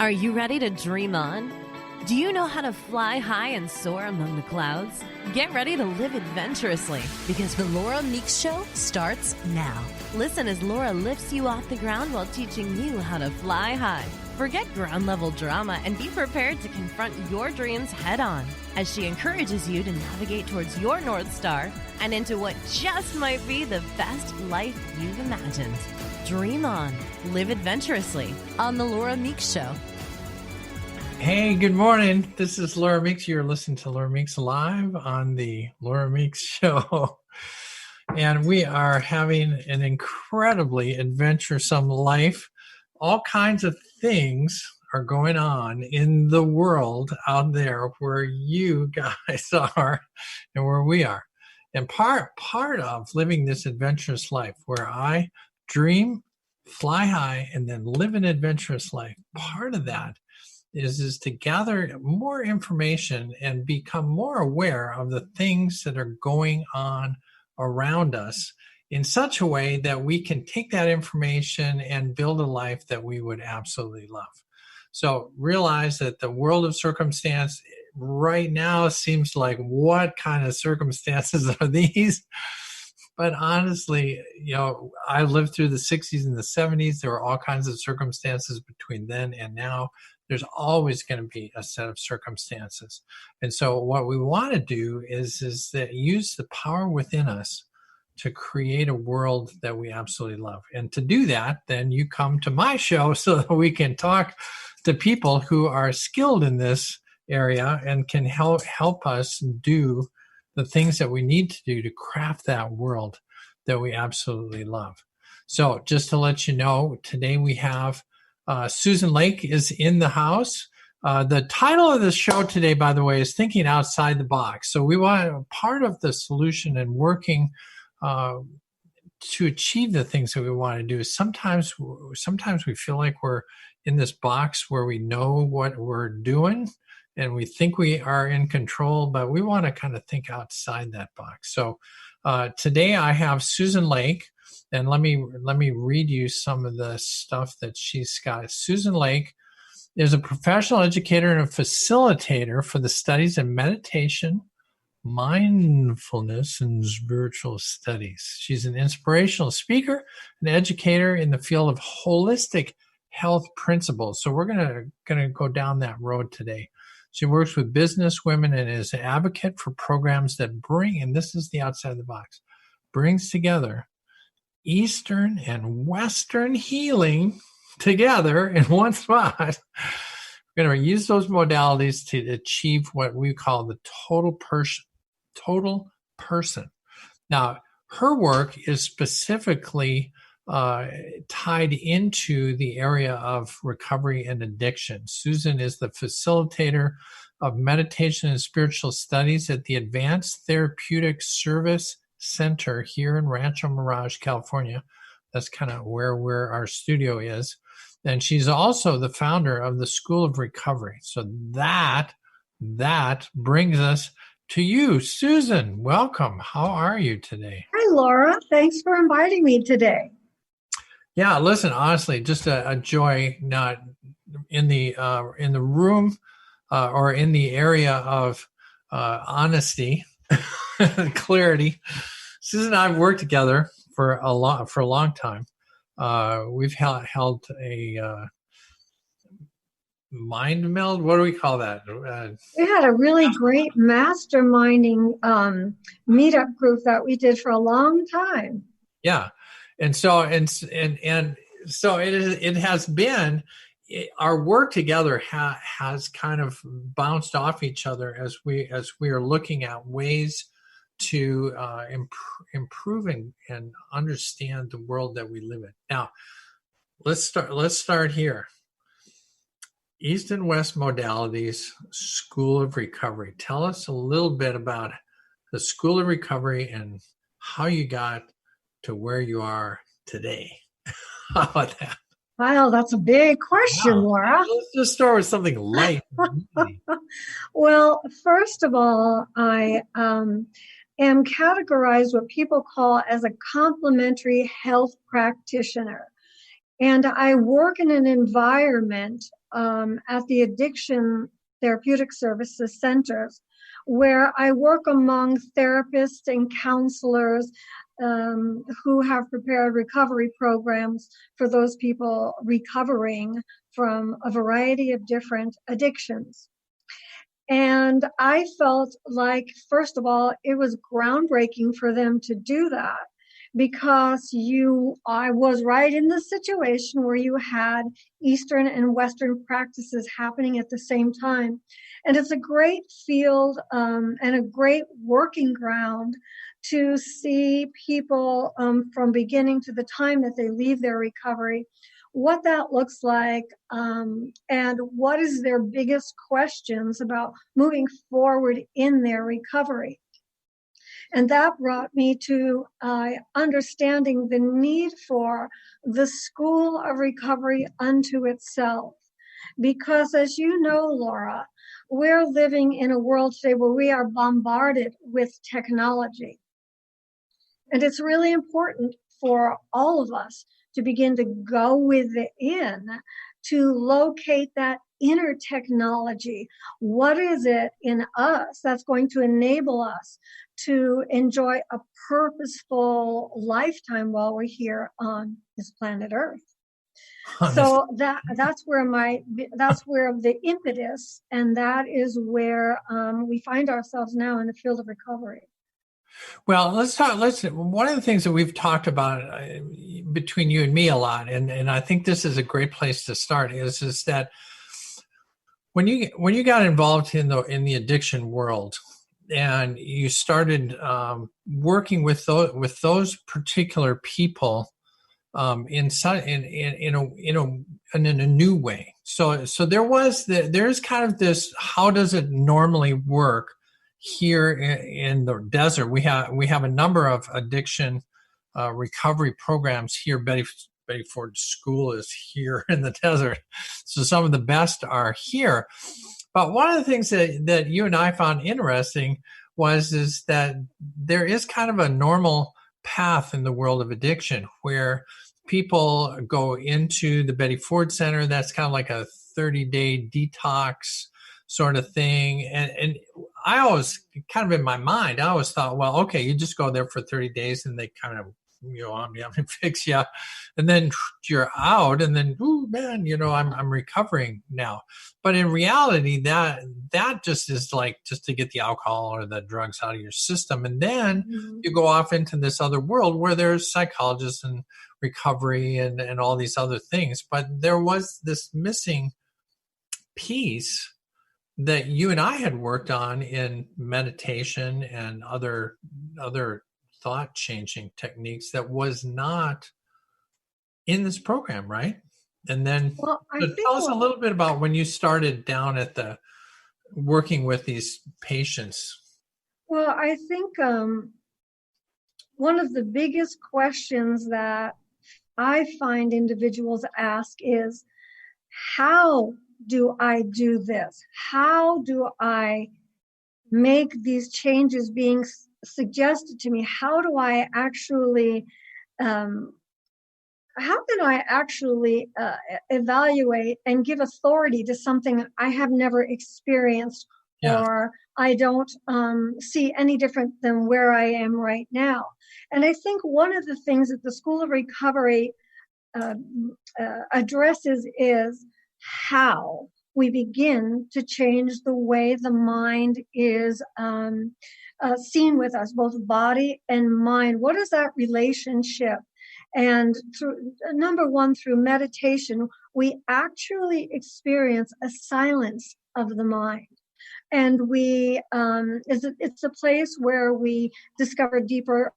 Are you ready to dream on? Do you know how to fly high and soar among the clouds? Get ready to live adventurously because the Laura Meeks Show starts now. Listen as Laura lifts you off the ground while teaching you how to fly high. Forget ground-level drama and be prepared to confront your dreams head-on as she encourages you to navigate towards your North Star and into what just might be the best life you've imagined. Dream on. Live adventurously on The Laura Meeks Show. Hey, good morning. This is Laura Meeks. You're listening to Laura Meeks Live on the Laura Meeks Show. And we are having an incredibly adventuresome life. All kinds of things are going on in the world out there where you guys are and where we are. And part of living this adventurous life where I dream, fly high, and then live an adventurous life, part of that is to gather more information and become more aware of the things that are going on around us in such a way that we can take that information and build a life that we would absolutely love. So realize that the world of circumstance right now seems like, what kind of circumstances are these? But honestly, I lived through the 60s and the 70s. There were all kinds of circumstances between then and now. There's always going to be a set of circumstances. And so what we want to do is that use the power within us to create a world that we absolutely love. And to do that, then you come to my show so that we can talk to people who are skilled in this area and can help us do the things that we need to do to craft that world that we absolutely love. So just to let you know, today we have Susan Lake is in the house. The title of the show today, by the way, is Thinking Outside the Box. So we want part of the solution and working to achieve the things that we want to do is sometimes we feel like we're in this box where we know what we're doing and we think we are in control, but we want to kind of think outside that box. So today I have Susan Lake. And let me read you some of the stuff that she's got. Susan Lake is a professional educator and a facilitator for the studies of meditation, mindfulness, and spiritual studies. She's an inspirational speaker and educator in the field of holistic health principles. So we're gonna go down that road today. She works with business women and is an advocate for programs that bring, and this is the outside the box, brings together Eastern and Western healing together in one spot. We're going to use those modalities to achieve what we call the total person. Now, her work is specifically tied into the area of recovery and addiction. Susan is the facilitator of meditation and spiritual studies at the Advanced Therapeutic Service Center here in Rancho Mirage, California. That's kind of where our studio is. And she's also the founder of the School of Recovery. So that brings us to you, Susan. Welcome. How are you today? Hi, Laura. Thanks for inviting me today. Yeah, listen, honestly, just a joy, not in the room or in the area of honesty, clarity. Susan and I have worked together for a long time. We've held a mind meld. What do we call that? We had a really great masterminding meetup group that we did for a long time. Yeah, and so it has been. Our work together has kind of bounced off each other as we are looking at ways to improve and understand the world that we live in. Now, let's start here. East and West Modalities School of Recovery. Tell us a little bit about the School of Recovery and how you got to where you are today. How about that? Wow, that's a big question, Laura. Let's just start with something light. Well, first of all, I am categorized what people call as a complementary health practitioner. And I work in an environment at the Addiction Therapeutic Services Centers where I work among therapists and counselors who have prepared recovery programs for those people recovering from a variety of different addictions. And I felt like, first of all, it was groundbreaking for them to do that because I was right in the situation where you had Eastern and Western practices happening at the same time. And it's a great field and a great working ground to see people from beginning to the time that they leave their recovery, what that looks like, and what is their biggest questions about moving forward in their recovery. And that brought me to understanding the need for the School of Recovery unto itself. Because as you know, Laura, we're living in a world today where we are bombarded with technology. And it's really important for all of us to begin to go within to locate that inner technology. What is it in us that's going to enable us to enjoy a purposeful lifetime while we're here on this planet Earth? So that's where the impetus, and that is where we find ourselves now in the field of recovery. Well, one of the things that we've talked about between you and me a lot, and I think this is a great place to start, is that when you got involved in the addiction world and you started working with those particular people in a new way. So there's kind of this, how does it normally work here in the desert? We have a number of addiction recovery programs here. Betty Ford School is here in the desert, so some of the best are here. But one of the things that you and I found interesting is that there is kind of a normal path in the world of addiction where people go into the Betty Ford Center. That's kind of like a 30-day detox sort of thing. And I always kind of in my mind, I always thought, well, okay, you just go there for 30 days and they kind of, fix you. And then you're out and then, oh man, I'm recovering now. But in reality, that just is like just to get the alcohol or the drugs out of your system. And then you go off into this other world where there's psychologists and recovery and all these other things. But there was this missing piece that you and I had worked on in meditation and other thought changing techniques that was not in this program, right? And then tell us a little bit about when you started down at the working with these patients. Well, I think one of the biggest questions that I find individuals ask is, how do I do this? How do I make these changes being suggested to me? How do I actually, evaluate and give authority to something I have never experienced, or I don't see any different than where I am right now? And I think one of the things that the School of Recovery addresses is how we begin to change the way the mind is seen with us, both body and mind. What is that relationship? And number one, through meditation, we actually experience a silence of the mind. And it's a place where we discover deeper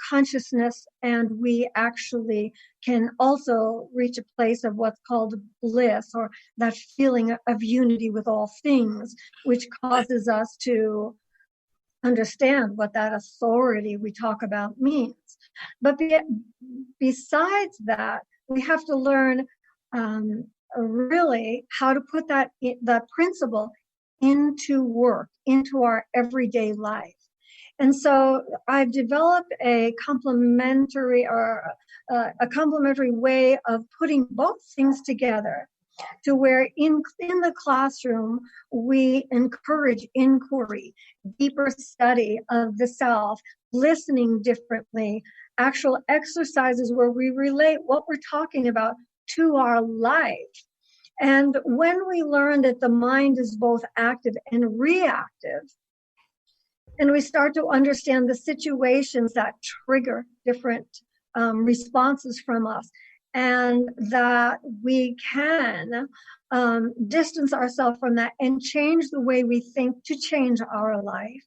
consciousness, and we actually can also reach a place of what's called bliss, or that feeling of unity with all things, which causes us to understand what that authority we talk about means. But besides that, we have to learn really how to put that principle into work, into our everyday life. And so I've developed a complementary way of putting both things together, to where in the classroom, we encourage inquiry, deeper study of the self, listening differently, actual exercises where we relate what we're talking about to our life. And when we learn that the mind is both active and reactive, and we start to understand the situations that trigger different responses from us, and that we can distance ourselves from that and change the way we think to change our life,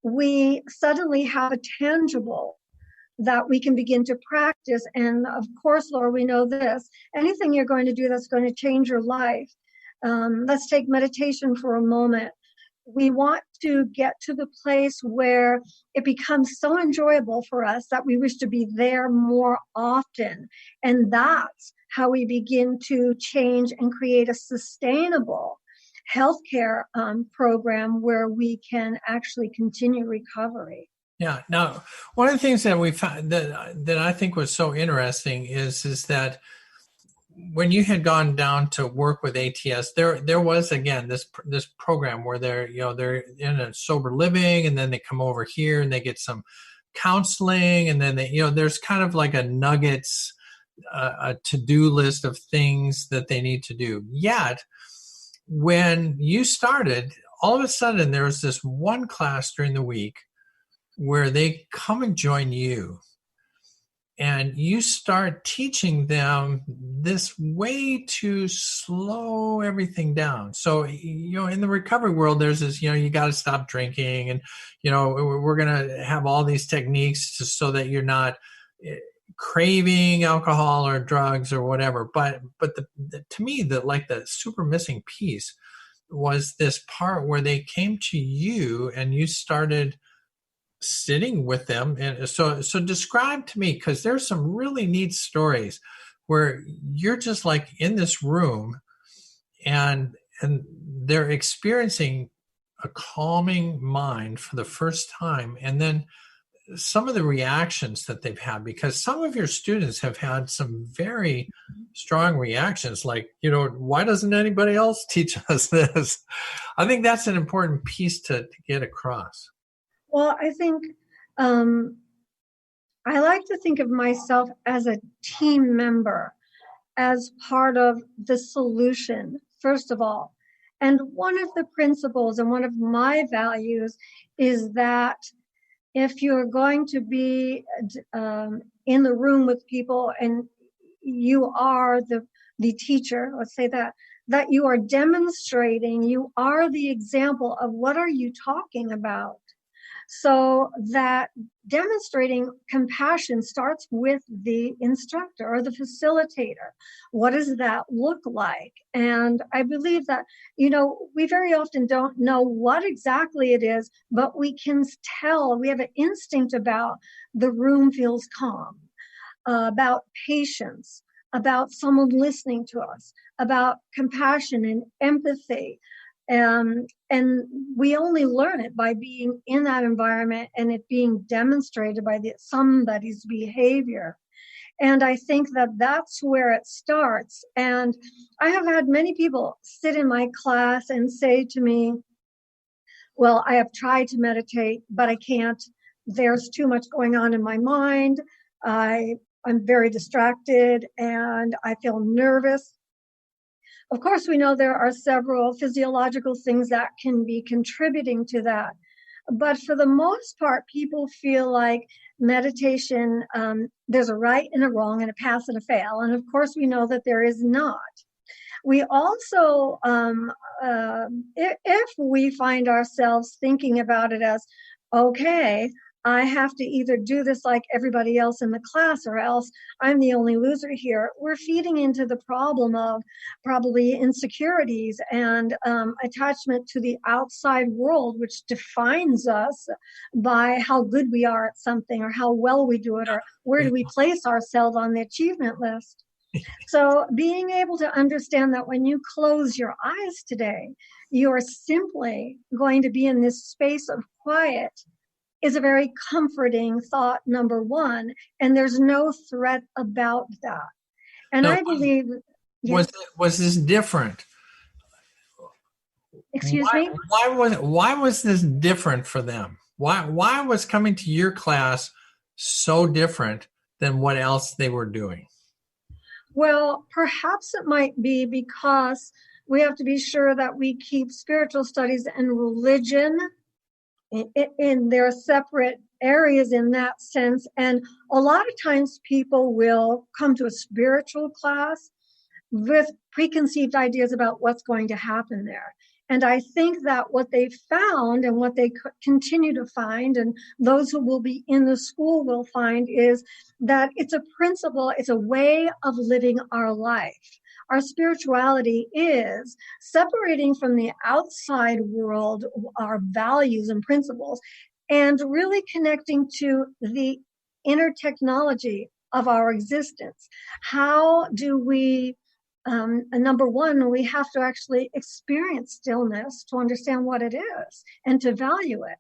we suddenly have a tangible that we can begin to practice. And of course, Laura, we know this: anything you're going to do that's going to change your life. Let's take meditation for a moment. We want to get to the place where it becomes so enjoyable for us that we wish to be there more often. And that's how we begin to change and create a sustainable healthcare program where we can actually continue recovery. Yeah. Now, one of the things that we found that I think was so interesting is that when you had gone down to work with ATS, there was again this program where they're in a sober living, and then they come over here and they get some counseling, and then there's kind of like a nuggets, a to-do list of things that they need to do. Yet when you started, all of a sudden there was this one class during the week where they come and join you, and you start teaching them this way to slow everything down. So, in the recovery world, there's this, you got to stop drinking, and, we're going to have all these techniques so that you're not craving alcohol or drugs or whatever. But to me, the super missing piece was this part where they came to you and you started sitting with them. And so describe to me, because there's some really neat stories where you're just like in this room and they're experiencing a calming mind for the first time, and then some of the reactions that they've had, because some of your students have had some very strong reactions, like, why doesn't anybody else teach us this? I think that's an important piece to get across. Well, I think I like to think of myself as a team member, as part of the solution, first of all. And one of the principles and one of my values is that if you're going to be in the room with people and you are the teacher, let's say that you are demonstrating, you are the example of what are you talking about. So that demonstrating compassion starts with the instructor or the facilitator. What does that look like? And I believe that, we very often don't know what exactly it is, but we can tell, we have an instinct about the room feels calm, about patience, about someone listening to us, about compassion and empathy. And we only learn it by being in that environment and it being demonstrated by somebody's behavior. And I think that that's where it starts. And I have had many people sit in my class and say to me, well, I have tried to meditate, but I can't. There's too much going on in my mind. I'm very distracted and I feel nervous. Of course, we know there are several physiological things that can be contributing to that. But for the most part, people feel like meditation, there's a right and a wrong and a pass and a fail. And of course, we know that there is not. We also, if we find ourselves thinking about it as, okay, I have to either do this like everybody else in the class or else I'm the only loser here, we're feeding into the problem of probably insecurities and attachment to the outside world, which defines us by how good we are at something or how well we do it or where do we place ourselves on the achievement list. So being able to understand that when you close your eyes today, you're simply going to be in this space of quiet is a very comforting thought, number one, and there's no threat about that. And So I believe, yes, was this different? excuse me? Why was this different for them? Why was coming to your class so different than what else they were doing? Well, perhaps it might be because we have to be sure that we keep spiritual studies and religion in their separate areas in that sense. And a lot of times people will come to a spiritual class with preconceived ideas about what's going to happen there. And I think that what they found and what they continue to find, and those who will be in the school will find, is that it's a principle, it's a way of living our life. Our spirituality is separating from the outside world, our values and principles, and really connecting to the inner technology of our existence. How do we number one, we have to actually experience stillness to understand what it is and to value it.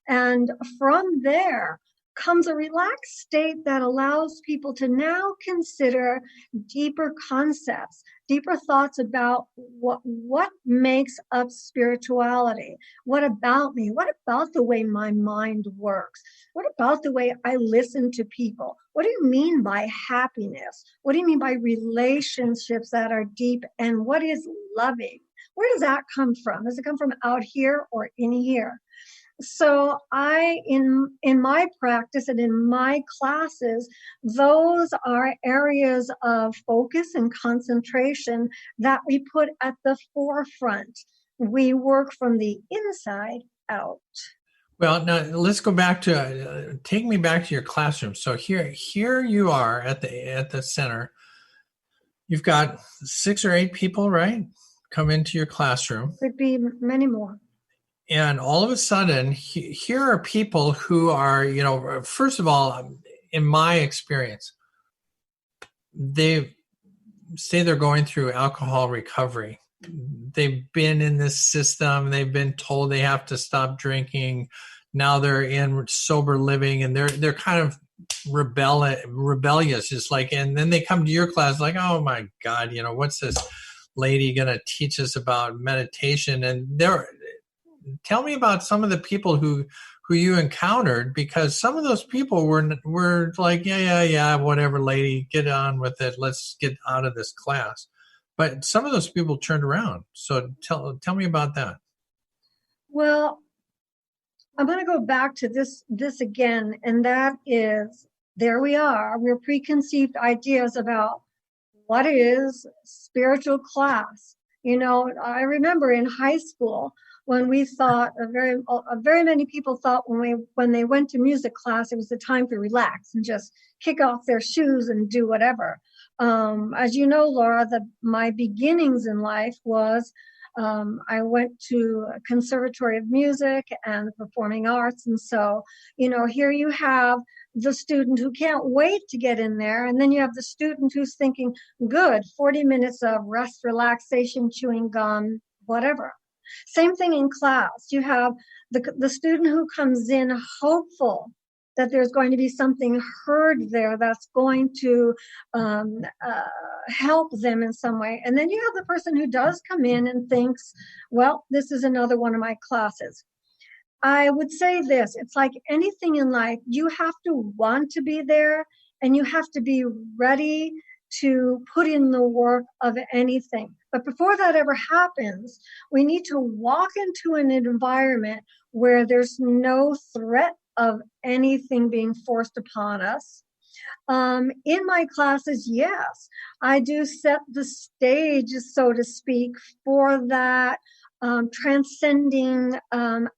And from there comes a relaxed state that allows people to now consider deeper concepts, deeper thoughts about what makes up spirituality. What about me? What about the way my mind works? What about the way I listen to people? What do you mean by happiness? What do you mean by relationships that are deep? And what is loving? Where does that come from? Does it come from out here or in here? So in my practice and in my classes, those are areas of focus and concentration that we put at the forefront. We work from the inside out. Well, now let's go back to take me back to your classroom. So here you are at the center. You've got 6 or 8 people, right? Come into your classroom. Could be many more. And all of a sudden, here are people who are, first of all, in my experience, they say they're going through alcohol recovery. They've been in this system. They've been told they have to stop drinking. Now they're in sober living, and they're kind of rebellious. It's like, and then they come to your class like, oh my God, what's this lady going to teach us about meditation? And tell me about some of the people who you encountered, because some of those people were like, yeah, whatever, lady, get on with it. Let's get out of this class. But some of those people turned around. So tell me about that. Well, I'm going to go back to this again, and that is, there we are. We're preconceived ideas about what is spiritual class. I remember in high school when we thought very many people thought when they went to music class, it was the time to relax and just kick off their shoes and do whatever. As you know, Laura, my beginnings in life was I went to a conservatory of music and performing arts. And so, here you have the student who can't wait to get in there. And then you have the student who's thinking, good, 40 minutes of rest, relaxation, chewing gum, whatever. Same thing in class. You have the student who comes in hopeful that there's going to be something heard there that's going to help them in some way. And then you have the person who does come in and thinks, well, this is another one of my classes. I would say this, it's like anything in life, you have to want to be there and you have to be ready to put in the work of anything. But before that ever happens, we need to walk into an environment where there's no threat of anything being forced upon us. In my classes, yes, I do set the stage, so to speak, for that transcending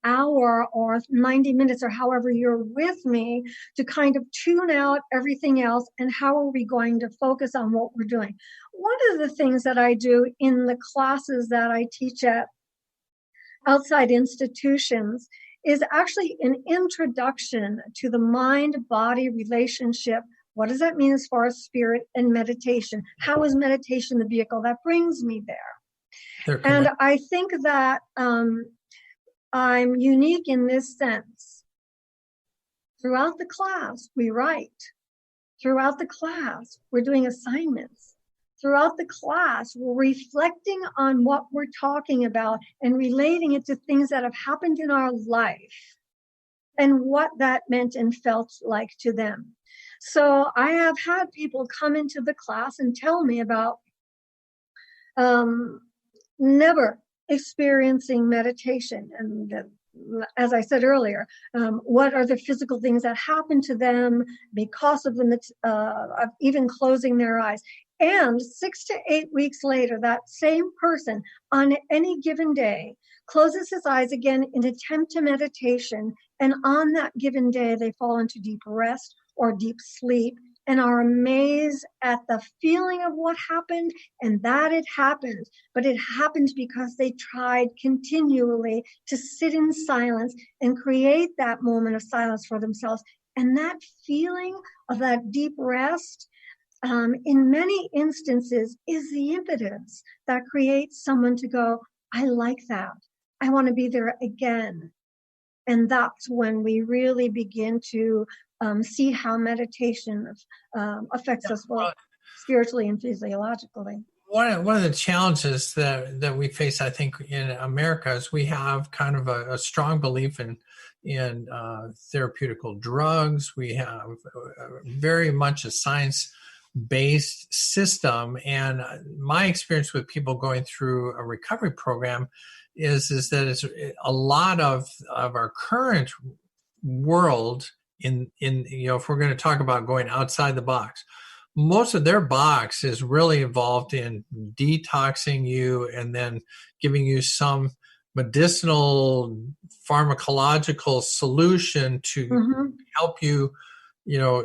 hour or 90 minutes or however you're with me to kind of tune out everything else, and how are we going to focus on what we're doing. One of the things that I do in the classes that I teach at outside institutions is actually an introduction to the mind-body relationship. What does that mean as far as spirit and meditation? How is meditation the vehicle that brings me there? And I think that I'm unique in this sense. Throughout the class, we write. Throughout the class, we're doing assignments. Throughout the class, we're reflecting on what we're talking about and relating it to things that have happened in our life and what that meant and felt like to them. So I have had people come into the class and tell me about never experiencing meditation. And as I said earlier, what are the physical things that happen to them because of of even closing their eyes? And 6 to 8 weeks later, that same person on any given day closes his eyes again in attempt to meditation. And on that given day, they fall into deep rest or deep sleep and are amazed at the feeling of what happened and that it happened. But it happened because they tried continually to sit in silence and create that moment of silence for themselves. And that feeling of that deep rest, in many instances, is the impetus that creates someone to go, I like that. I want to be there again. And that's when we really begin to see how meditation affects us both spiritually and physiologically. One of the challenges that we face, I think, in America is we have kind of a strong belief in therapeutical drugs. We have very much a science-based system. And my experience with people going through a recovery program is that it's a lot of our current world in if we're going to talk about going outside the box, most of their box is really involved in detoxing you and then giving you some medicinal pharmacological solution to help you,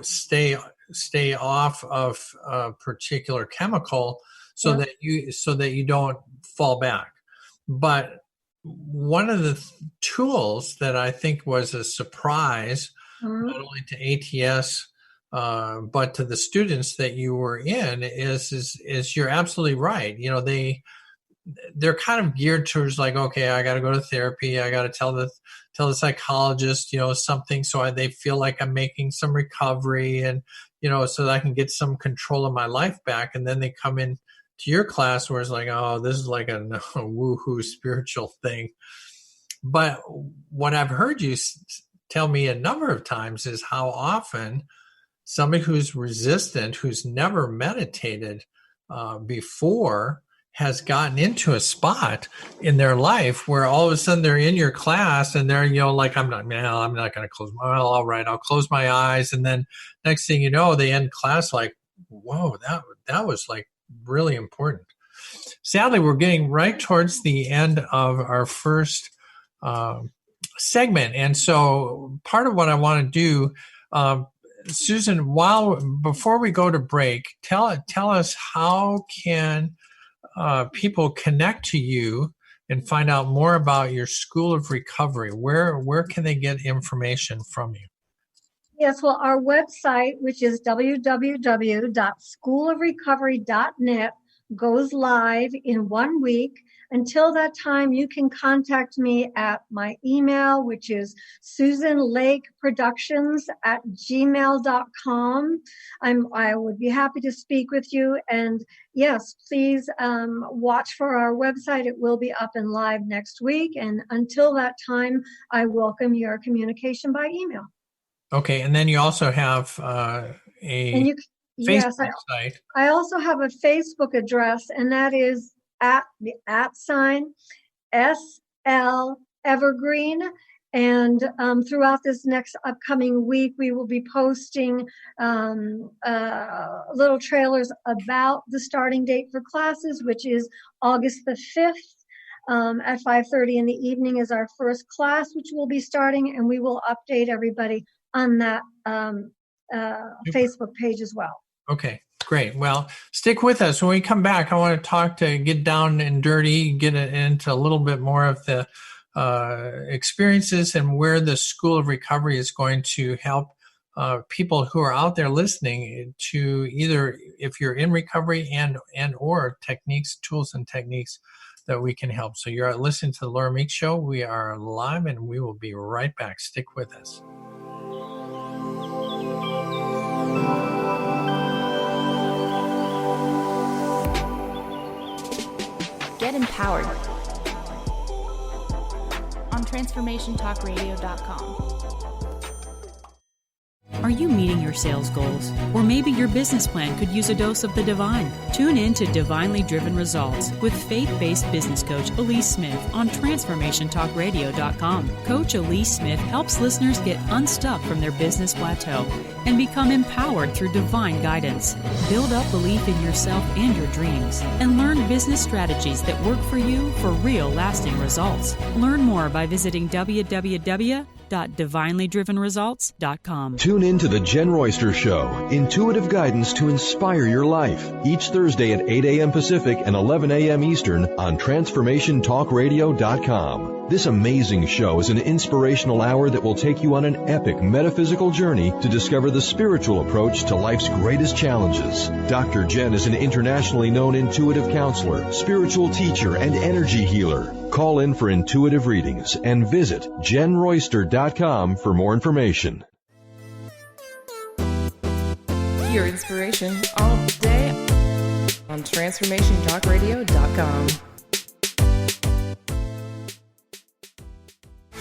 stay off of a particular chemical so that you don't fall back. But one of the tools that I think was a surprise, not only to ATS, but to the students that you were in, is you're absolutely right. They're kind of geared towards like, okay, I got to go to therapy. I got to tell the psychologist, something, so they feel like I'm making some recovery and, so that I can get some control of my life back. And then they come in to your class where it's like, oh, this is like a woohoo spiritual thing. But what I've heard you tell me a number of times is how often somebody who's resistant, who's never meditated before, has gotten into a spot in their life where all of a sudden they're in your class and they're, like, I'm not going to close my eyes. All right, I'll close my eyes. And then next thing you know, they end class like, whoa, that was like really important. Sadly, we're getting right towards the end of our first segment. And so part of what I want to do, Susan, before we go to break, tell us how can people connect to you and find out more about your School of Recovery? Where can they get information from you? Yes, well, our website, which is www.schoolofrecovery.net, goes live in 1 week. Until that time, you can contact me at my email, which is susanlakeproductions@gmail.com. I would be happy to speak with you. And yes, please watch for our website. It will be up and live next week. And until that time, I welcome your communication by email. Okay, and then you also have Facebook site. I also have a Facebook address, and that is @ SL Evergreen. And throughout this next upcoming week, we will be posting little trailers about the starting date for classes, which is August the 5th. At 5:30 in the evening is our first class, which will be starting, and we will update everybody on that Facebook page as well. Okay, great. Well, stick with us. When we come back, I want to get down and dirty, get into a little bit more of the experiences and where the School of Recovery is going to help people who are out there listening to either, if you're in recovery and or tools and techniques that we can help. So you're listening to the Laura Meeks Show. We are live and we will be right back. Stick with us. Get empowered on transformationtalkradio.com. Are you meeting your sales goals? Or maybe your business plan could use a dose of the divine? Tune in to Divinely Driven Results with faith-based business coach Elise Smith on transformationtalkradio.com. Coach Elise Smith helps listeners get unstuck from their business plateau and become empowered through divine guidance. Build up belief in yourself and your dreams and learn business strategies that work for you for real lasting results. Learn more by visiting www.divinelydrivenresults.com. Tune in to The Jen Royster Show, intuitive guidance to inspire your life, each Thursday at 8 a.m. Pacific and 11 a.m. Eastern on TransformationTalkRadio.com. This amazing show is an inspirational hour that will take you on an epic metaphysical journey to discover the spiritual approach to life's greatest challenges. Dr. Jen is an internationally known intuitive counselor, spiritual teacher, and energy healer. Call in for intuitive readings and visit JenRoyster.com for more information. Your inspiration all day on TransformationTalkRadio.com.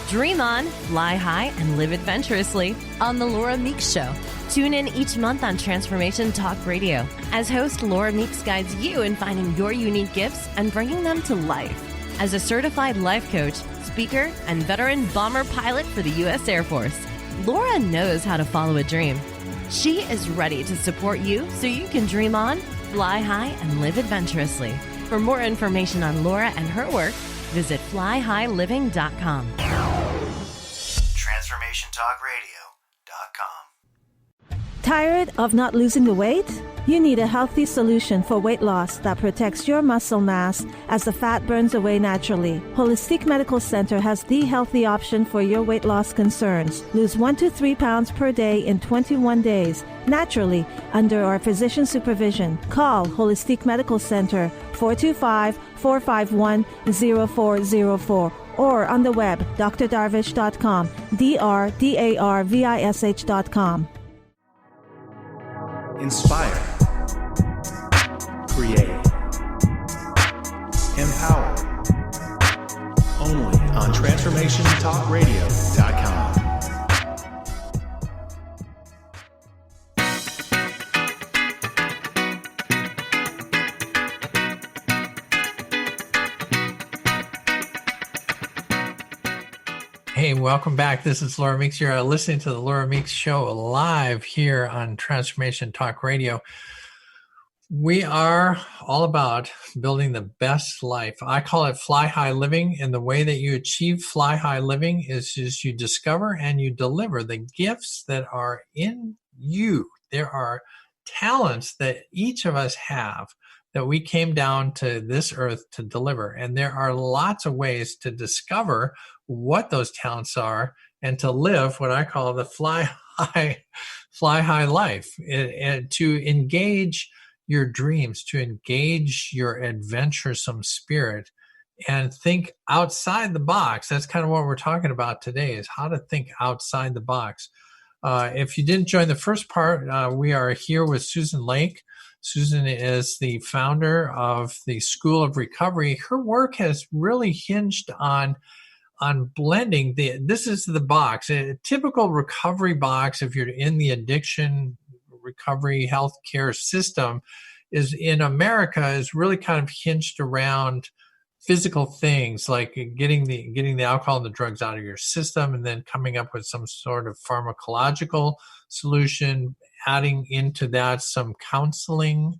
Dream on, fly high, and live adventurously on The Laura Meeks Show. Tune in each month on Transformation Talk Radio as host Laura Meeks guides you in finding your unique gifts and bringing them to life. As a certified life coach, speaker, and veteran bomber pilot for the U.S. Air Force, Laura knows how to follow a dream. She is ready to support you so you can dream on, fly high, and live adventurously. For more information on Laura and her work, visit flyhighliving.com. TransformationTalkRadio.com. Tired of not losing the weight? You need a healthy solution for weight loss that protects your muscle mass as the fat burns away naturally. Holistic Medical Center has the healthy option for your weight loss concerns. Lose 1 to 3 pounds per day in 21 days, naturally, under our physician supervision. Call Holistic Medical Center 425-451-0404 or on the web, drdarvish.com, drdarvish.com. Inspire, create, empower. Only on TransformationTalkRadio.com. Hey, welcome back. This is Laura Meeks. You're listening to the Laura Meeks Show live here on Transformation Talk Radio. We are all about building the best life. I call it fly high living, and the way that you achieve fly high living is you discover and you deliver the gifts that are in you. There are talents that each of us have that we came down to this earth to deliver, and there are lots of ways to discover what those talents are and to live what I call the fly high life, and to engage your dreams, to engage your adventuresome spirit and think outside the box. That's kind of what we're talking about today, is how to think outside the box. If you didn't join the first part, we are here with Susan Lake. Susan is the founder of the School of Recovery. Her work has really hinged on blending this is the box, a typical recovery box. If you're in the addiction recovery healthcare system, is in America is really kind of hinged around physical things like getting the alcohol and the drugs out of your system, and then coming up with some sort of pharmacological solution, adding into that some counseling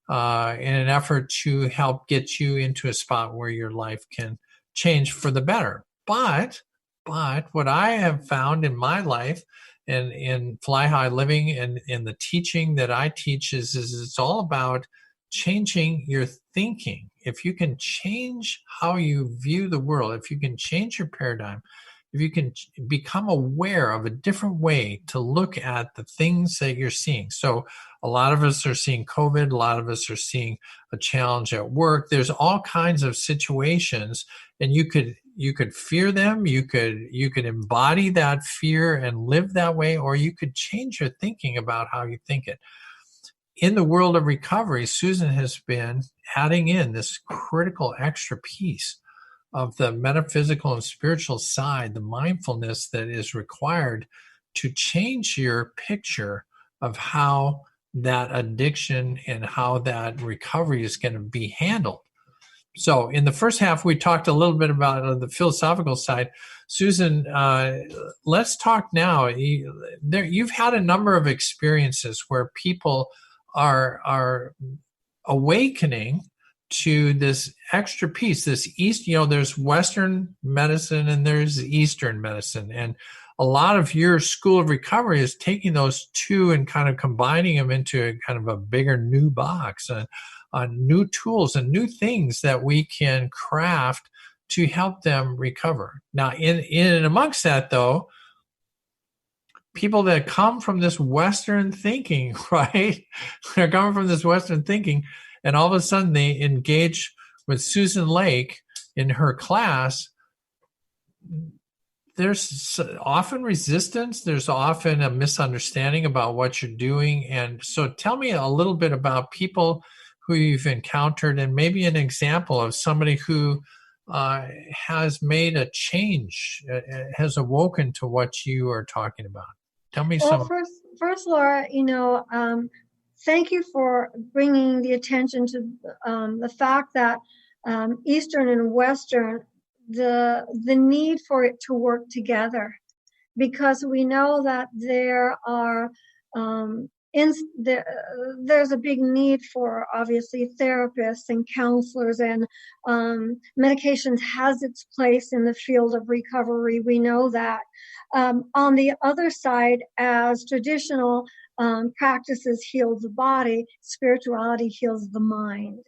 in an effort to help get you into a spot where your life can change for the better. But what I have found in my life and in Fly High Living and in the teaching that I teach is it's all about changing your thinking. If you can change how you view the world, if you can change your paradigm, if you can become aware of a different way to look at the things that you're seeing. So a lot of us are seeing COVID, a lot of us are seeing a challenge at work. There's all kinds of situations, and you could fear them, you could embody that fear and live that way, or you could change your thinking about how you think it. In the world of recovery, Susan has been adding in this critical extra piece of the metaphysical and spiritual side, the mindfulness that is required to change your picture of how that addiction and how that recovery is going to be handled. So in the first half, we talked a little bit about the philosophical side. Susan, let's talk now. You've had a number of experiences where people are awakening to this extra piece, this there's Western medicine and there's Eastern medicine. And a lot of your School of Recovery is taking those two and kind of combining them into a kind of a bigger new box, on new tools and new things that we can craft to help them recover. Now, in and amongst that, though, people that come from this Western thinking, right? They're coming from this Western thinking, and all of a sudden they engage with Susan Lake in her class. There's often resistance. There's often a misunderstanding about what you're doing. And so tell me a little bit about people who you've encountered, and maybe an example of somebody who has made a change, has awoken to what you are talking about. Tell me some. First, Laura, thank you for bringing the attention to the fact that Eastern and Western, the need for it to work together, because we know that there are there's a big need for, obviously, therapists and counselors, and medications has its place in the field of recovery. We know that. On the other side, as traditional practices heal the body, spirituality heals the mind.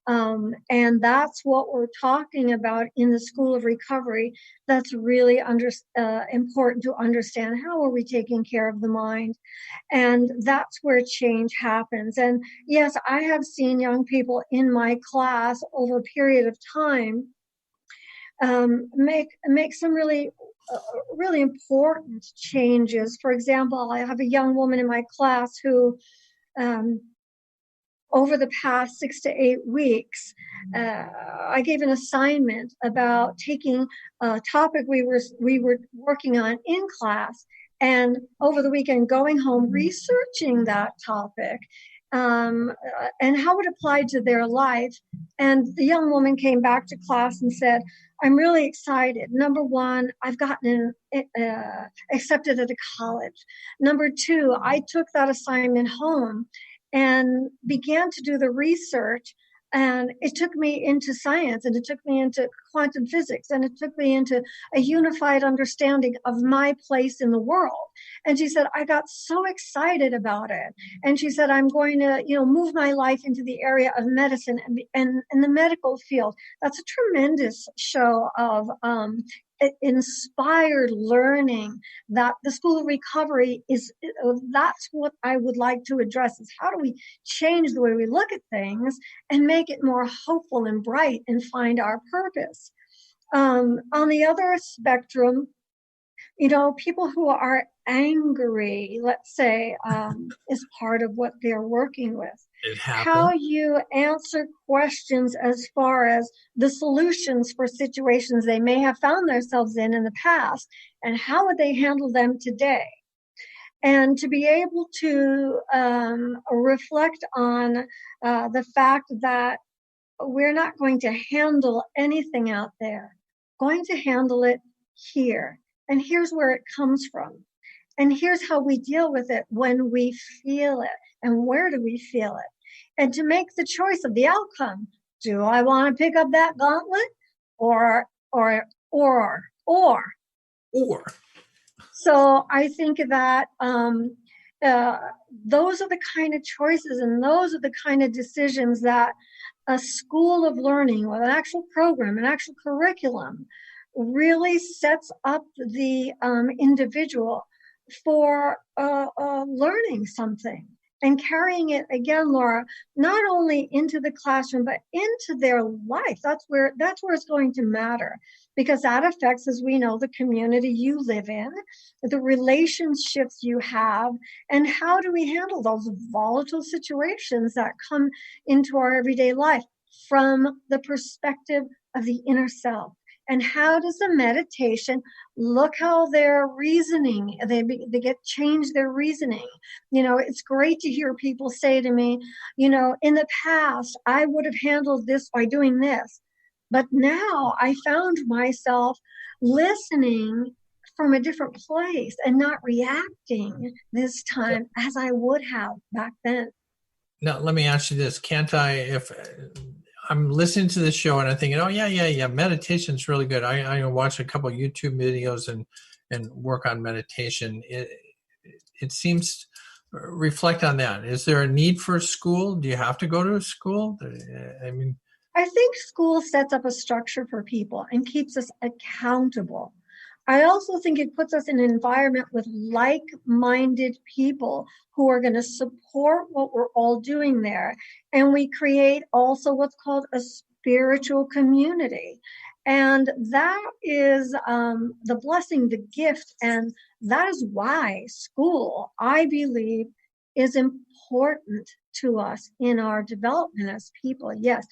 And that's what we're talking about in the School of Recovery. That's really important to understand. How are we taking care of the mind? And that's where change happens. And yes, I have seen young people in my class over a period of time make some really important changes. For example, I have a young woman in my class who over the past 6 to 8 weeks, I gave an assignment about taking a topic we were working on in class, and over the weekend going home researching that topic and how it applied to their life. And the young woman came back to class and said, "I'm really excited. Number one, I've gotten accepted at a college. Number two, I took that assignment home and began to do the research, and it took me into science, and it took me into quantum physics, and it took me into a unified understanding of my place in the world." And she said, "I got so excited about it." And she said, "I'm going to, move my life into the area of medicine and the medical field." That's a tremendous show of inspired learning that the School of Recovery is. That's what I would like to address, is how do we change the way we look at things and make it more hopeful and bright and find our purpose. On the other spectrum, people who are angry, let's say, is part of what they're working with. How you answer questions as far as the solutions for situations they may have found themselves in the past, and how would they handle them today? And to be able to reflect on the fact that we're not going to handle anything out there, going to handle it here. And here's where it comes from. And here's how we deal with it when we feel it. And where do we feel it? And to make the choice of the outcome. Do I want to pick up that gauntlet or? So I think that those are the kind of choices, and those are the kind of decisions that a school of learning with an actual program, an actual curriculum, really sets up the individual for learning something and carrying it again, Laura, not only into the classroom, but into their life. That's where it's going to matter, because that affects, as we know, the community you live in, the relationships you have, and how do we handle those volatile situations that come into our everyday life from the perspective of the inner self. And how does the meditation look how their reasoning, they get change their reasoning. It's great to hear people say to me, in the past, I would have handled this by doing this. But now I found myself listening from a different place and not reacting this time as I would have back then. Now, let me ask you this. Can't I, if I'm listening to this show and I'm thinking, oh, yeah, meditation's really good. I watch a couple of YouTube videos and work on meditation. It seems, reflect on that. Is there a need for a school? Do you have to go to a school? I think school sets up a structure for people and keeps us accountable. I also think it puts us in an environment with like-minded people who are going to support what we're all doing there. And we create also what's called a spiritual community. And that is the blessing, the gift. And that is why school, I believe, is important to us in our development as people. Yes,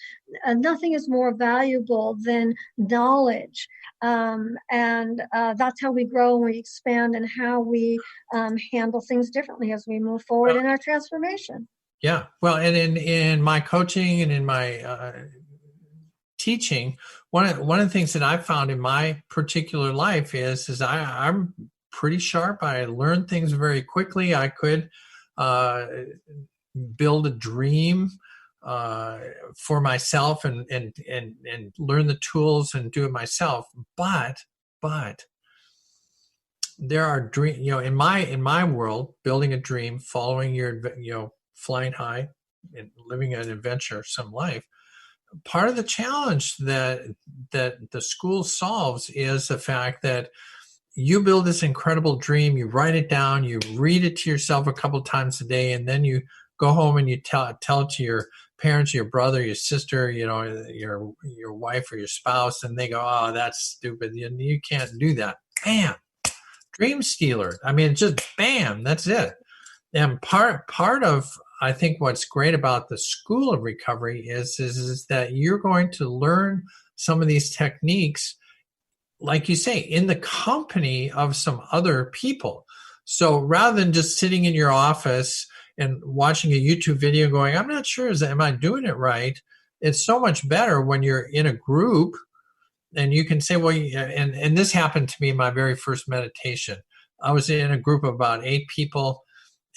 nothing is more valuable than knowledge. And that's how we grow and we expand, and how we handle things differently as we move forward in our transformation. Yeah. Well, and in my coaching and in my teaching, one of the things that I found in my particular life is I'm pretty sharp. I learn things very quickly. I could build a dream for myself and learn the tools and do it myself. But there are dream, in my world, building a dream, following your, flying high and living an adventure, some life. Part of the challenge that the school solves is the fact that you build this incredible dream, you write it down, you read it to yourself a couple times a day, and then you go home and you tell it to your parents, your brother, your sister, your wife or your spouse, and they go, oh, that's stupid. You can't do that. Bam. Dream stealer. I mean, just bam, that's it. And part of, I think, what's great about the School of Recovery is that you're going to learn some of these techniques, like you say, in the company of some other people. So rather than just sitting in your office and watching a YouTube video going, I'm not sure, am I doing it right? It's so much better when you're in a group and you can say, well, and this happened to me in my very first meditation. I was in a group of about 8 people,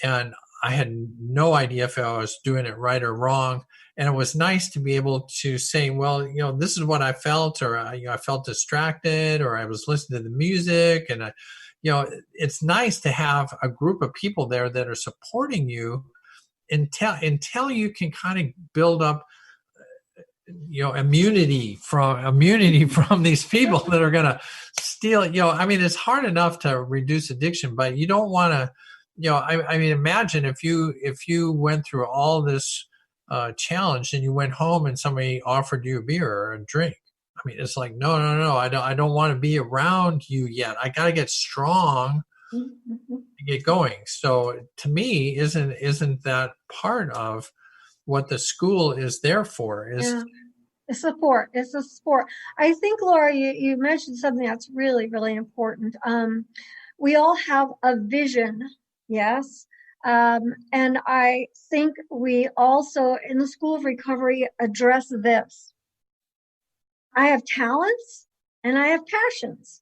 and I had no idea if I was doing it right or wrong. And it was nice to be able to say, well, this is what I felt, or I felt distracted, or I was listening to the music. And it's nice to have a group of people there that are supporting you until you can kind of build up, immunity from these people that are going to steal it. I mean, it's hard enough to reduce addiction, but you don't want to, I mean, imagine if you went through all this challenge and you went home and somebody offered you a beer or a drink. I mean, it's like, no, I don't want to be around you yet. I got to get strong to get going. So to me, isn't that part of what the school is there for? It's support. It's a sport. I think, Laura, you mentioned something that's really, really important. We all have a vision, yes. And I think we also, in the School of Recovery, address this. I have talents and I have passions.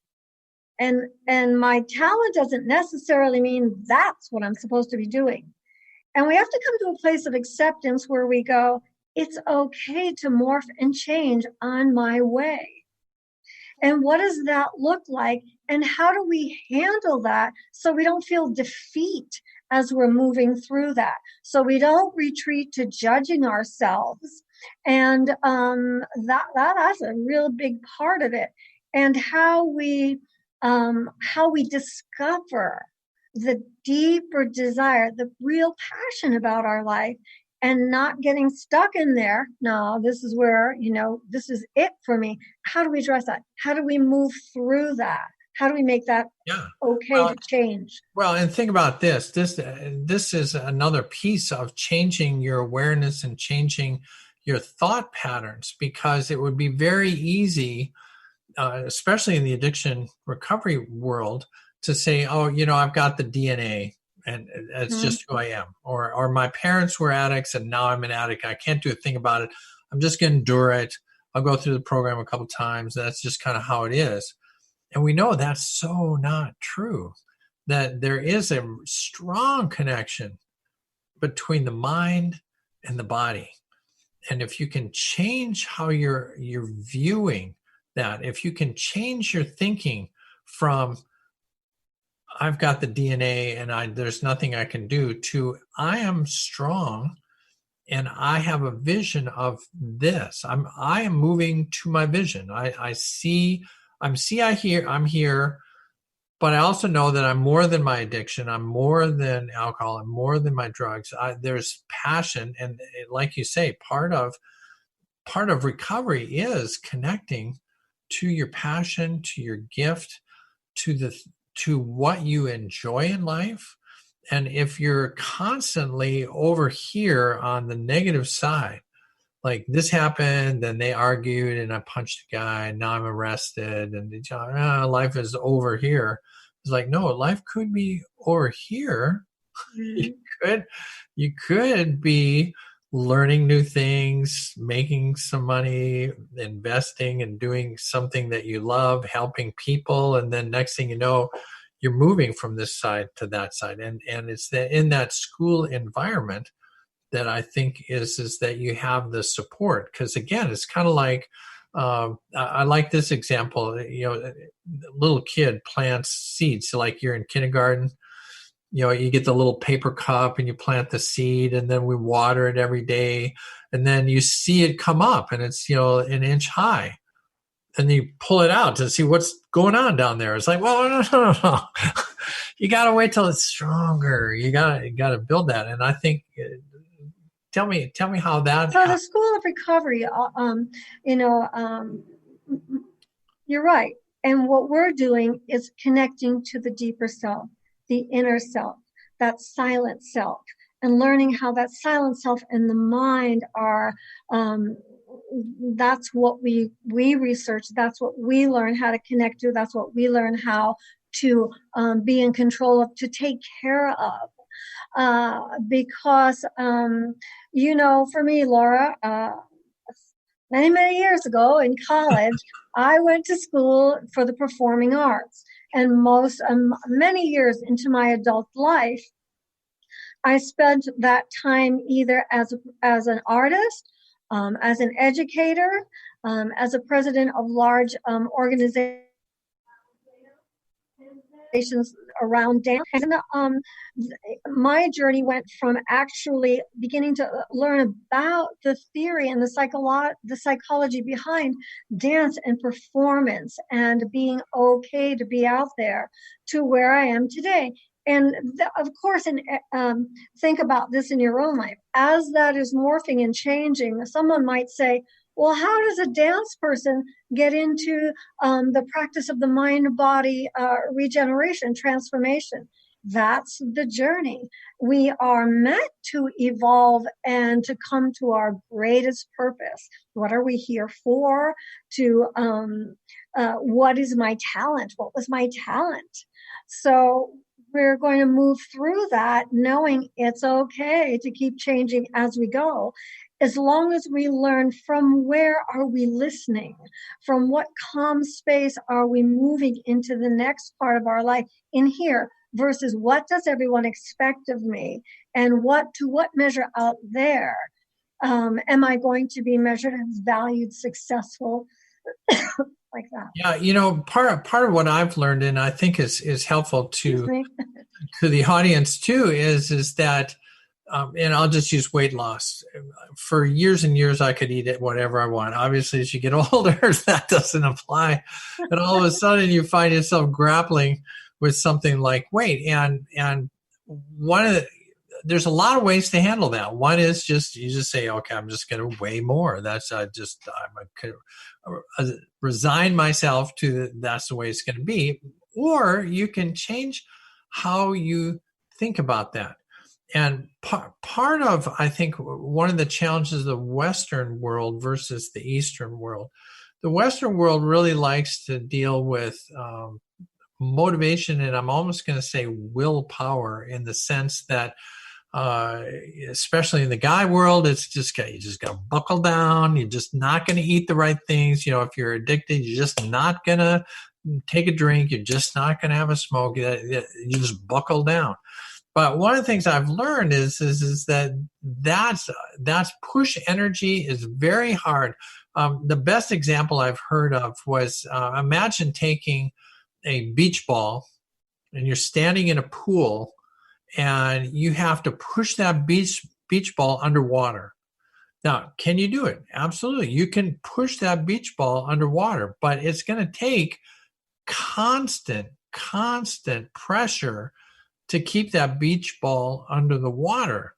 And my talent doesn't necessarily mean that's what I'm supposed to be doing. And we have to come to a place of acceptance where we go, it's okay to morph and change on my way. And what does that look like? And how do we handle that so we don't feel defeat as we're moving through that? So we don't retreat to judging ourselves. And that's a real big part of it. And how we discover the deeper desire, the real passion about our life, and not getting stuck in there. No, this is where, this is it for me. How do we address that? How do we move through that? How do we make that okay to change? Well, and think about this. This is another piece of changing your awareness and changing your thought patterns, because it would be very easy, especially in the addiction recovery world, to say, oh, I've got the DNA and it's just who I am. Or my parents were addicts and now I'm an addict. I can't do a thing about it. I'm just going to endure it. I'll go through the program a couple times. That's just kind of how it is. And we know that's so not true, that there is a strong connection between the mind and the body. And if you can change how you're viewing that, if you can change your thinking from I've got the DNA and there's nothing I can do, to I am strong and I have a vision of this. I am moving to my vision. I'm here, but I also know that I'm more than my addiction. I'm more than alcohol. I'm more than my drugs. There's passion, and like you say, part of recovery is connecting to your passion, to your gift, to what you enjoy in life. And if you're constantly over here on the negative side, like this happened, then they argued and I punched a guy and now I'm arrested and life is over here. It's like, no, life could be over here. You could be learning new things, making some money, investing and doing something that you love, helping people. And then next thing you know, you're moving from this side to that side. And it's in that school environment that I think is that you have the support. Because again, it's kind of like, I like this example, a little kid plants seeds. So like you're in kindergarten, you get the little paper cup and you plant the seed, and then we water it every day. And then you see it come up and it's, an inch high. And you pull it out to see what's going on down there. It's like, well, no. You got to wait till it's stronger. You got to build that. And I think, tell me how that. So the School of Recovery, you're right. And what we're doing is connecting to the deeper self, the inner self, that silent self, and learning how that silent self and the mind are, that's what we research. That's what we learn how to connect to. That's what we learn how to be in control of, to take care of. Because, for me, Laura, many, many years ago in college, I went to school for the performing arts. And many years into my adult life, I spent that time either as an artist, as an educator, as a president of large organizations around dance. And my journey went from actually beginning to learn about the theory and the psychology behind dance and performance and being okay to be out there, to where I am today. And of course, think about this in your own life. As that is morphing and changing, someone might say, well, how does a dance person get into the practice of the mind-body regeneration, transformation? That's the journey. We are meant to evolve and to come to our greatest purpose. What are we here for? What is my talent? What was my talent? So we're going to move through that knowing it's okay to keep changing as we go. As long as we learn from where are we listening, from what calm space are we moving into the next part of our life in here, versus what does everyone expect of me, and to what measure out there am I going to be measured as valued, successful, like that. Yeah, part of what I've learned, and I think is helpful to the audience too, is that. And I'll just use weight loss. For years and years, I could eat it whatever I want. Obviously, as you get older, that doesn't apply. And all of a sudden, you find yourself grappling with something like weight. And there's a lot of ways to handle that. One is you just say, okay, I'm just going to weigh more. That's I'm resign myself to that's the way it's going to be. Or you can change how you think about that. And part of, I think, one of the challenges of the Western world versus the Eastern world, the Western world really likes to deal with motivation, and I'm almost going to say willpower, in the sense that especially in the guy world, it's just you just got to buckle down. You're just not going to eat the right things. If you're addicted, you're just not going to take a drink. You're just not going to have a smoke. You just buckle down. But one of the things I've learned is that's push energy is very hard. The best example I've heard of was imagine taking a beach ball and you're standing in a pool and you have to push that beach ball underwater. Now, can you do it? Absolutely. You can push that beach ball underwater, but it's going to take constant pressure to keep that beach ball under the water.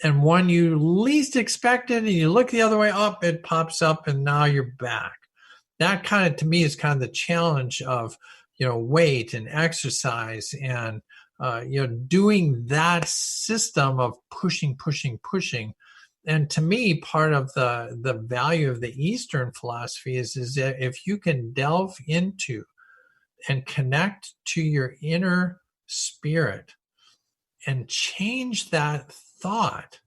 And when you least expect it and you look the other way up, it pops up and now you're back. That kind of, to me, is kind of the challenge of, weight and exercise and, doing that system of pushing. And to me, part of the value of the Eastern philosophy is that if you can delve into and connect to your inner spirit and change that thought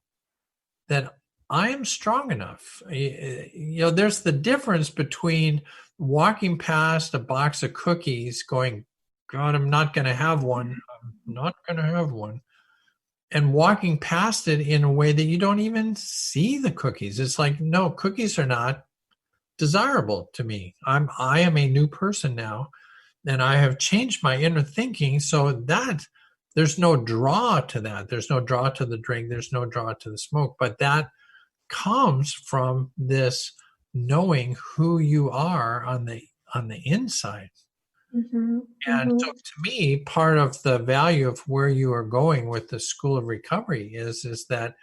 that I am strong enough. There's the difference between walking past a box of cookies going, God, I'm not going to have one. I'm not going to have one. And walking past it in a way that you don't even see the cookies. It's like, no, cookies are not desirable to me. I am a new person now, and I have changed my inner thinking so that there's no draw to that. There's no draw to the drink. There's no draw to the smoke. But that comes from this knowing who you are on the inside. Mm-hmm. And so to me, part of the value of where you are going with the School of Recovery is that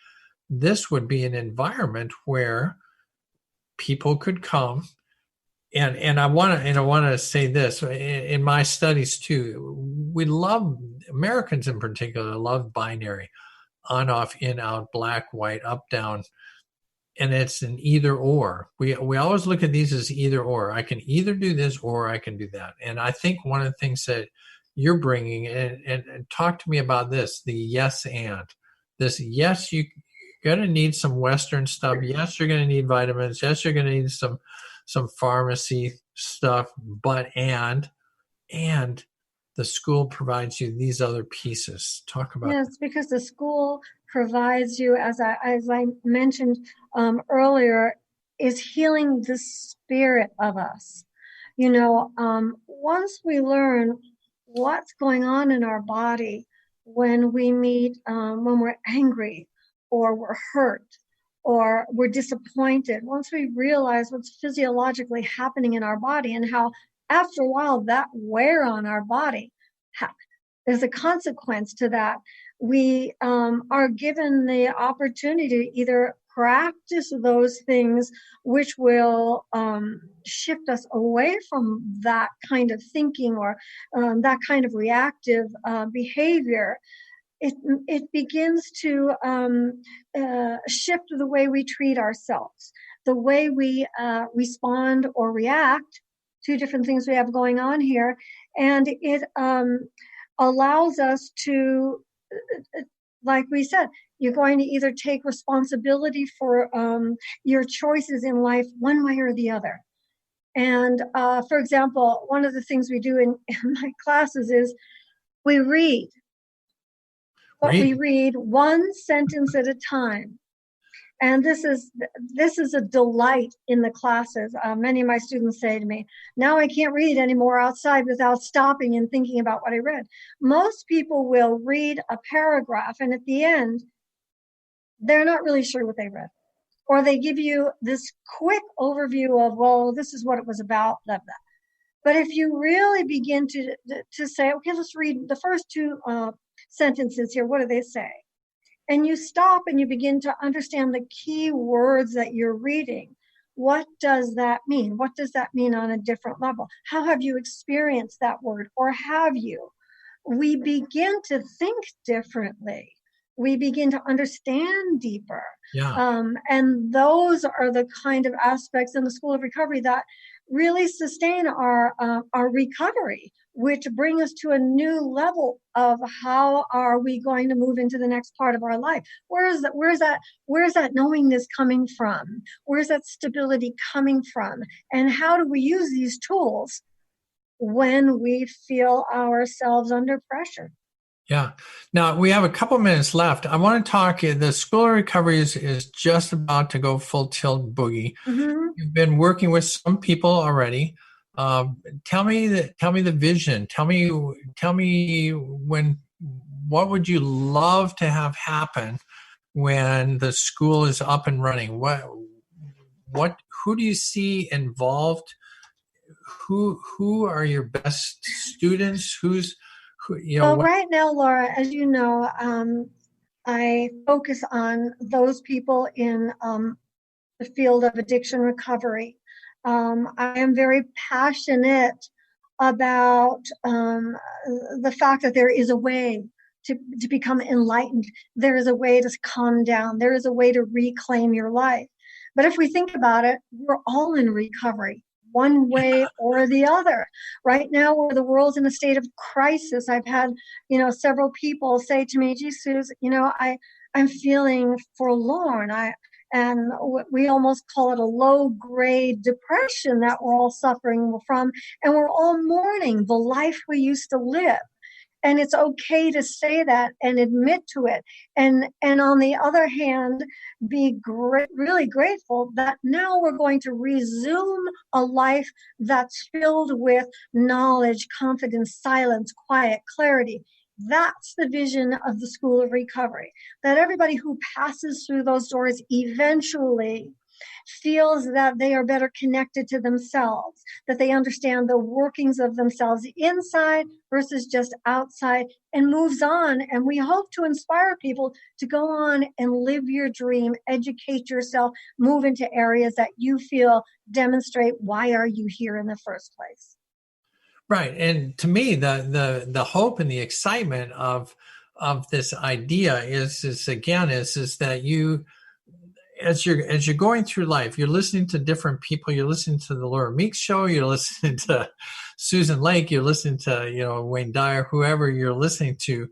this would be an environment where people could come. And I want to say this in my studies too. We love, Americans in particular, love binary, on, off, in, out, black, white, up, down, and it's an either or. We always look at these as either or. I can either do this or I can do that. And I think one of the things that you're bringing, and talk to me about this, the yes and. This, yes, you're going to need some Western stuff. Yes, you're going to need vitamins. Yes, you're going to need some pharmacy stuff, but and the school provides you these other pieces. Talk about Yes, because the school provides you, as I mentioned earlier, is healing the spirit of us. Once we learn what's going on in our body when we meet, when we're angry or we're hurt or we're disappointed, once we realize what's physiologically happening in our body and how after a while that wear on our body, there's a consequence to that. We are given the opportunity to either practice those things which will shift us away from that kind of thinking or that kind of reactive behavior. It begins to shift the way we treat ourselves, the way we respond or react to different things we have going on here. And it allows us to, like we said, you're going to either take responsibility for your choices in life one way or the other. And for example, one of the things we do in my classes is we read. We read one sentence at a time. And this is a delight in the classes. Many of my students say to me, now I can't read anymore outside without stopping and thinking about what I read. Most people will read a paragraph, and at the end, they're not really sure what they read. Or they give you this quick overview of, well, this is what it was about, blah, blah. But if you really begin to say, okay, let's read the first two sentences here. What do they say? And you stop and you begin to understand the key words that you're reading. What does that mean? What does that mean on a different level? How have you experienced that word, or have you? We begin to think differently. We begin to understand deeper. Yeah. And those are the kind of aspects in the School of Recovery that really sustain our recovery, which bring us to a new level of how are we going to move into the next part of our life. Where's that knowingness coming from? Where's that stability coming from? And how do we use these tools when we feel ourselves under pressure? Yeah. Now we have a couple minutes left. I want to talk. The School of Recovery is just about to go full tilt boogie. Mm-hmm. You've been working with some people already. Tell me the vision. Tell me what would you love to have happen when the school is up and running? Who do you see involved? Who are your best students? Well, right now, Laura, as you know, I focus on those people in the field of addiction recovery. I am very passionate about the fact that there is a way to become enlightened. There is a way to calm down. There is a way to reclaim your life. But if we think about it, we're all in recovery, one way or the other. Right now, where the world's in a state of crisis, I've had, several people say to me, "Gee, Suze, I'm feeling forlorn. And we almost call it a low-grade depression that we're all suffering from, and we're all mourning the life we used to live." And it's okay to say that and admit to it. And on the other hand, be really grateful that now we're going to resume a life that's filled with knowledge, confidence, silence, quiet, clarity. That's the vision of the School of Recovery, that everybody who passes through those doors eventually feels that they are better connected to themselves, that they understand the workings of themselves inside versus just outside, and moves on. And we hope to inspire people to go on and live your dream, educate yourself, move into areas that you feel demonstrate why are you here in the first place. Right. And to me, the hope and the excitement of this idea is that you, as you're going through life, you're listening to different people. You're listening to the Laura Meeks show. You're listening to Susan Lake. You're listening to Wayne Dyer, whoever you're listening to.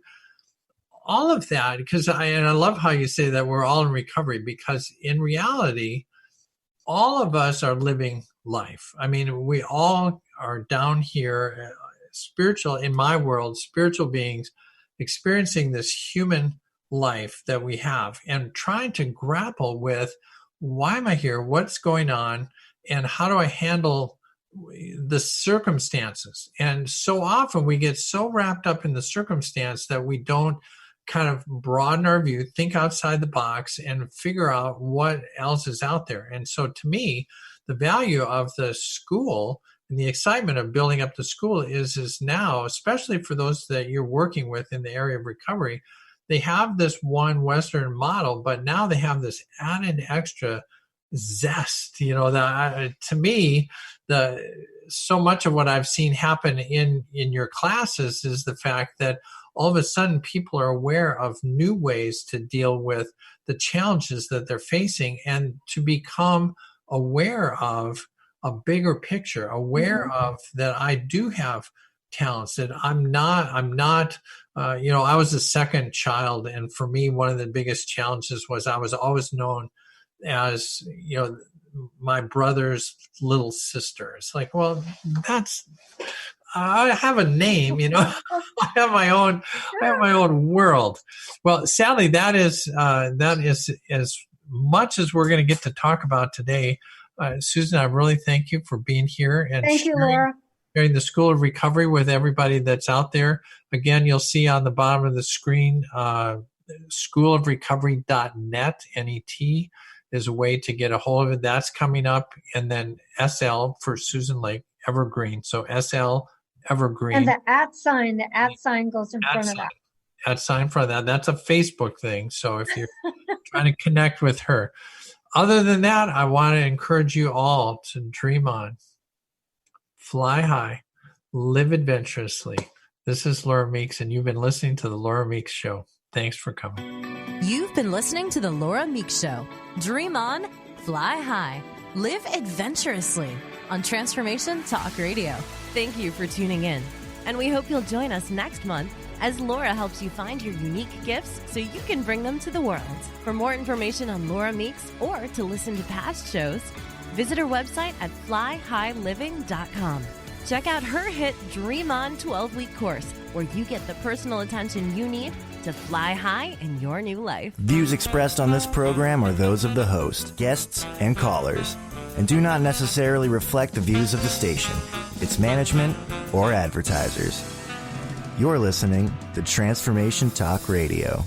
All of that, I love how you say that we're all in recovery, because in reality, all of us are living life. I mean, we all are down here, in my world, spiritual beings experiencing this human life that we have and trying to grapple with, why am I here? What's going on? And how do I handle the circumstances? And so often we get so wrapped up in the circumstance that we don't kind of broaden our view, think outside the box, and figure out what else is out there. And so to me, the value of the school and the excitement of building up the school is now, especially for those that you're working with in the area of recovery, they have this one Western model, but now they have this added extra zest. To me, so much of what I've seen happen in your classes is the fact that all of a sudden people are aware of new ways to deal with the challenges that they're facing, and to become aware of a bigger picture, aware of that I do have talents, that I'm not, I was the second child. And for me, one of the biggest challenges was I was always known as, my brother's little sister. It's like, well, I have a name, I have my own world. Well, sadly, that is as much as we're going to get to talk about today. Susan, I really thank you for being here and Thank you, Laura. sharing the School of Recovery with everybody that's out there. Again, you'll see on the bottom of the screen, schoolofrecovery.net, NET is a way to get a hold of it. That's coming up. And then SL for Susan Lake, Evergreen. So SL Evergreen. And the at sign goes in front of that. At sign for that. That's a Facebook thing. So if you're trying to connect with her. Other than that, I want to encourage you all to dream on, fly high, live adventurously. This is Laura Meeks, and you've been listening to The Laura Meeks Show. Thanks for coming. You've been listening to The Laura Meeks Show. Dream on, fly high, live adventurously on Transformation Talk Radio. Thank you for tuning in, and we hope you'll join us next month as Laura helps you find your unique gifts so you can bring them to the world. For more information on Laura Meeks or to listen to past shows, visit her website at flyhighliving.com. Check out her hit Dream On 12-week course, where you get the personal attention you need to fly high in your new life. Views expressed on this program are those of the host, guests, and callers, and do not necessarily reflect the views of the station, its management, or advertisers. You're listening to Transformation Talk Radio.